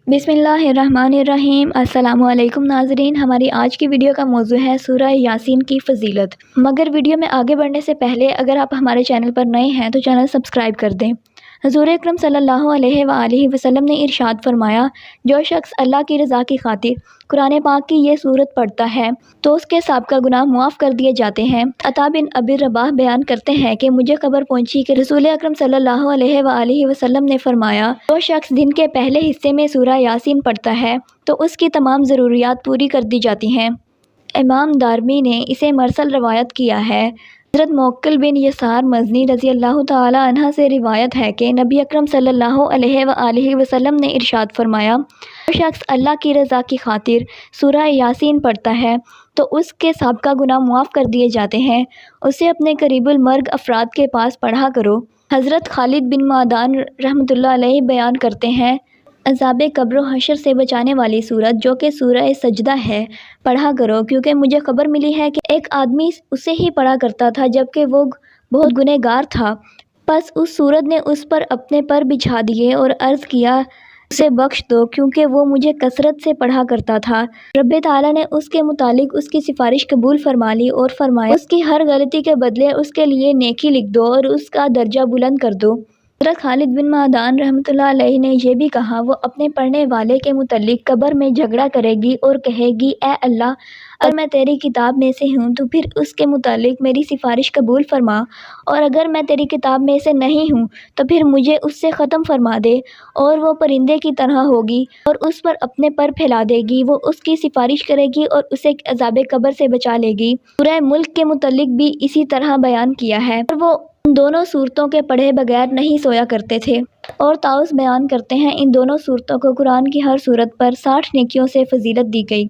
बिस्मिल्लाहिर्रहमानिर्रहीम। अस्सलामु अलैकुम नाज़रीन, हमारी आज की वीडियो का मौजू है सूरह यासीन की फ़जीलत। मगर वीडियो में आगे बढ़ने से पहले अगर आप हमारे चैनल पर नए हैं तो चैनल सब्सक्राइब कर दें। हुज़ूर अकरम सल्लल्लाहु अलैहि वसल्लम ने इरशाद फरमाया, जो शख्स अल्लाह की रज़ा की खातिर कुरान पाक की ये सूरत पढ़ता है तो उसके साबिक़ा गुनाह मुआफ़ कर दिए जाते हैं। अता बिन अबी रबाह बयान करते हैं कि मुझे खबर पहुंची कि रसूल अकरम सल्लल्लाहु अलैहि वसल्लम ने फरमाया, जो शख्स दिन के पहले हिस्से में सूरह यासीन पढ़ता है तो उसकी तमाम ज़रूरियात पूरी कर दी जाती हैं। इमाम दारमी ने इसे मरसल रवायत किया है। हज़रत मुअक्किल बिन यसार मज़नी रज़ी अल्लाह तआला अन्हा से रिवायत है कि नबी अकरम सल्लल्लाहु अलैहि वसल्लम ने इरशाद फरमाया, जो शख्स अल्लाह की रज़ा की खातिर सूरह यासीन पढ़ता है तो उसके साबिक़ा गुनाह मुआफ़ कर दिए जाते हैं। उसे अपने करीबुल मर्ग अफराद के पास पढ़ा करो। हज़रत खालिद बिन मादान रहमतुल्लाह अलैहि बयान करते हैं, अज़ाबे कब्र व हशर से बचाने वाली सूरत जो कि सूरह सजदा है पढ़ा करो, क्योंकि मुझे खबर मिली है कि एक आदमी उसे ही पढ़ा करता था जबकि वो बहुत गुनहगार था। बस उस सूरत ने उस पर अपने पर बिछा दिए और अर्ज़ किया, उसे बख्श दो क्योंकि वो मुझे कसरत से पढ़ा करता था। रब्बे ताला ने उसके मुतालिक उसकी सिफारिश कबूल फरमा ली और फरमाया, उसकी हर गलती के बदले उसके लिए नेकी लिख दो और उसका दर्जा बुलंद कर दो। हज़रत खालिद बिन मादान रहमतुल्लाह अलैहि ने यह भी कहा, वो अपने पढ़ने वाले के मुतालिक कब्र में झगड़ा करेगी और कहेगी, ए अल्लाह, अगर मैं तेरी किताब में से हूँ तो फिर उसके मुतालिक मेरी सिफारिश कबूल फरमा, और अगर मैं तेरी किताब में से नहीं हूँ तो फिर मुझे उससे ख़त्म फरमा दे। और वो परिंदे की तरह होगी और उस पर अपने पर फैला देगी। वो उसकी सिफारिश करेगी और उसे अज़ाबे कब्र से बचा लेगी। सूरह मुल्क के मुतालिक भी इसी तरह बयान किया है, और वो इन दोनों सूरतों के पढ़े बगैर नहीं सोया करते थे। और ताउस बयान करते हैं, इन दोनों सूरतों को कुरान की हर सूरत पर 60 नेकियों से फजीलत दी गई।